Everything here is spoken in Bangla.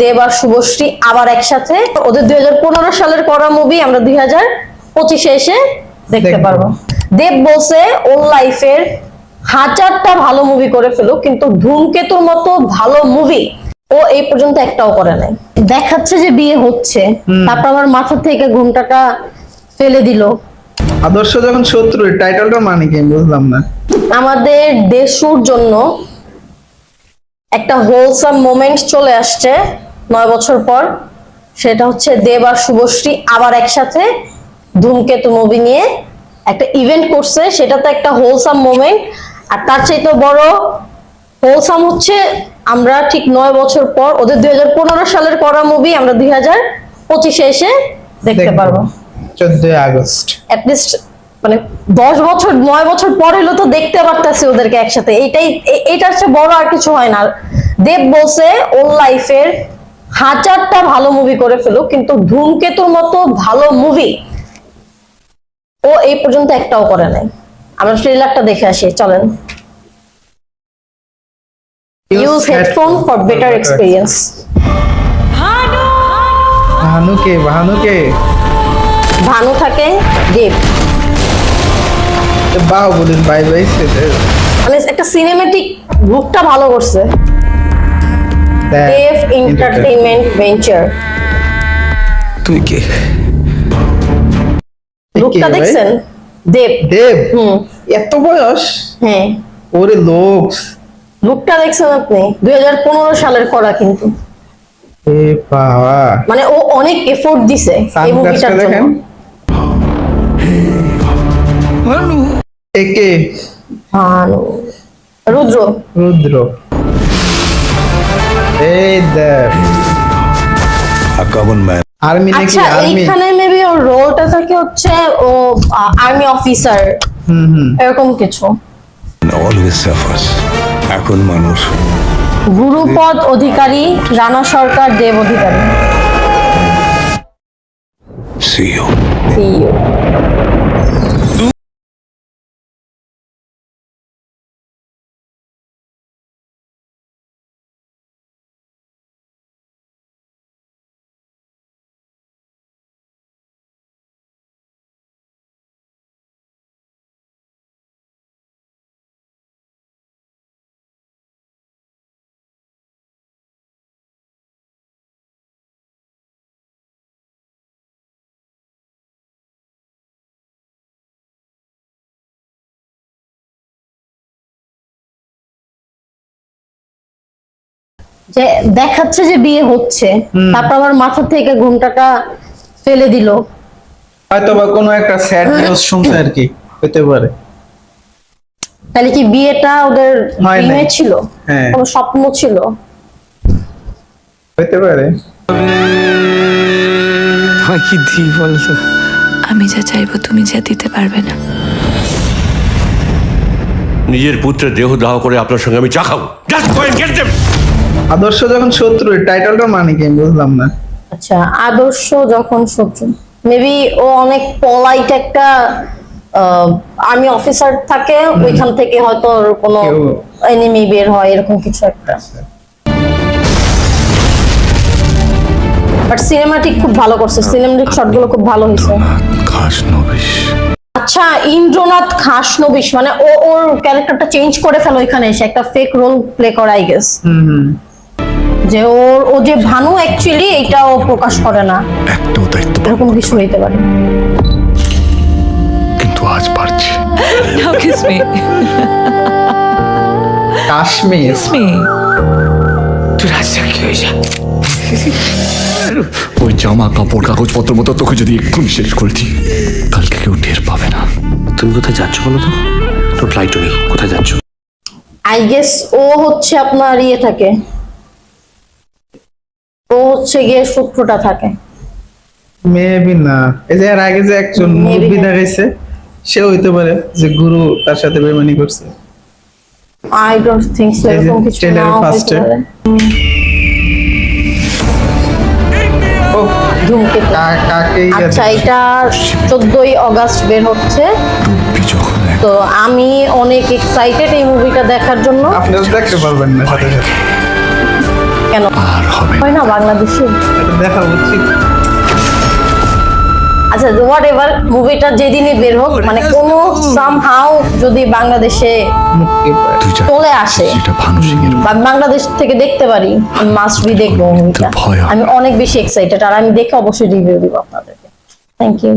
দেব আর শুভশ্রী আবার একসাথে, ওদের 2015 সালের করা মুভি আমরা 2025-এ এসে দেখতে পারবো। দেব বলছে ওর লাইফের হাজারটা ভালো মুভি করে ফেলো, কিন্তু ধূমকেতুর মতো ভালো মুভি ও এই পর্যন্ত একটাও করে নাই। দেখাচ্ছে যে বিয়ে হচ্ছে, তারপর আমার মাথা থেকে ঘুমটাটা ফেলে দিল। আদর্শ যখন শত্রু, টাইটেলটা মানে কি বুঝলাম না। আমাদের দেশুর জন্য একটা হোলসাম মোমেন্ট চলে আসছে 9 বছর পর, সেটা হচ্ছে দেব আর শুভশ্রী আবার একসাথে ধূমকেতু মুভি নিয়ে একটা ইভেন্ট করছে। সেটা তো একটা হোলসাম মোমেন্ট, আর তার চাইতে বড় হোলসাম হচ্ছে আমরা ঠিক 9 বছর পর ওদের 2015 সালের করা মুভি আমরা 2025-এ এসে দেখতে পারবো। 14 আগস্ট অ্যাটলিস্ট মানে 10 বছর 9 বছর পর হলো তো দেখতে পারতেছি ওদেরকে একসাথে। এটার চেয়ে বড় আর কিছু হয় না। দেব বলছে ওর লাইফের হাজারটা ভালো মুভি করে ফেলো, কিন্তু ধূমকেতুর মতো ভালো মুভি ও এই পর্যন্ত একটাও করে নাই। আমরা ট্রেলারটা দেখে আসি, চলেন। Use headphone for better experience. Bhanu থাকে দেব, বাহুবলীর বাই বাই মানে একটা সিনেমেটিক লুকটা ভালো করছে। দেব এন্টারটেইনমেন্ট ভেঞ্চার। তুই কে? লুকটা দেখছেন? দেব এত বয়স? হ্যাঁ, ওরে লোক, লুকটা দেখছেন আপনি? 2015 সালের করা, কিন্তু এ বাবা মানে ও অনেক এফোর্ট দিছে এই মুভিটার জন্য। ভানু একে ভানু, রুদ্র। এই দেব আকাবন ম্যান। আর্মি নাকি? আচ্ছা, আর্মি? এইখানে মেবি ওর রোলটা থাকে হচ্ছে ও আর্মি অফিসার, এরকম কিছু। Always suffers. এখন মানুষ গুরুপদ অধিকারী, রানা সরকার, দেব অধিকারী। সিও CEO যে দেখাচ্ছে যে বিয়ে হচ্ছে, তারপর আমার মাথা থেকে ঘুমটাটা ফেলে দিল। হয়তো বা কোনো একটা স্যাড নিউজ শুনছে আর কি, হতে পারে। তাহলে কি বিয়েটা ওদের হয় নাই। ড্রিমে ছিল? হ্যাঁ। কোনো স্বপ্ন ছিল? হতে পারে। তোমায় কি দিই বলতো? আমি যা চাইবো তুমি যা দিতে পারবে না। নিজের পুত্রের দেহ দাহ করে আপনার সঙ্গে আমি চা খাবো। Just go and get them! আদর্শ যখন শত্রু, টাইটেলটা মানে কি বুঝলাম না। আচ্ছা, আদর্শ যখন শত্রু, মেবি ও অনেক পলাইট একটা আর্মি অফিসার থাকে, ওইখান থেকে হয়তো ওর কোনো এনিমি বের হয়, এরকম কিছু একটা। বাট সিনেমাটিক খুব ভালো করছে, সিনেমাটিক শটগুলো খুব ভালো হয়েছে। খাস নবিশ। আচ্ছা, ইন্দ্রনাথ খাসনবিশ মানে ওর ক্যারেক্টারটা চেঞ্জ করে ফেলো এখানে এসে, একটা ফেক রোল প্লে করা, আই গেস। যে ও যে ভানু অ্যাকচুয়ালি এটা ও প্রকাশ করে না, একটাও দায়িত্ব এরকম কিছু হইতে পারে। কিন্তু আজ পারছি। Now kiss me. Kashmir. Kiss me. তুই রাজা কি হয়ে যা। ওই জামা কাপড় কাগজপত্র মতো তোকে যদি এক্ষুনি শেষ করে দিই, কালকে কেউ টের পাবে না। তুমি কোথায় যাচ্ছ বলো তো? Don't lie to me. কোথায় যাচ্ছ? আই গেস ও হচ্ছে আপনার ইয়ে থাকে, ও হচ্ছে গিয়ে শত্রুটা থাকে। মেবি না, এই যে এর আগে যে একজন Maybe মুভি না। দেখাইছে, সে হইতে পারে যে গুরু তার সাথে বেমানি করছে। আই ডোন্ট থিংক সো, এই যে এরকম কিছু trailer নাও first হইতে এ। পারে। ও ধূমকেতু। কাকে আচ্ছা, এটা 14ই আগস্ট বের হচ্ছে, রুব্বি যখন তো আমি অনেক এক্সাইটেড এই মুভিটা দেখার জন্য। আপনারা দেখতে পারবেন না সাথে সাথে। কেন আর হবে না। হয় না বাংলাদেশে? এটা দেখা উচিত। আচ্ছা হোয়াট এভার, মুভিটা যেদিনই বের হোক, মানে কোনো সামহাও যদি বাংলাদেশে মুক্তি পায়। তুই যা চলে আসে যেটা ভানু সিং এর বা বাংলাদেশ থেকে দেখতে পারি, মাস্ট বি দেখবো মুভিটা। ভয় হয়। আমি অনেক বেশি এক্সাইটেড, আর আমি দেখে অবশ্যই রিভিউ দিব আপনাদেরকে। Thank you.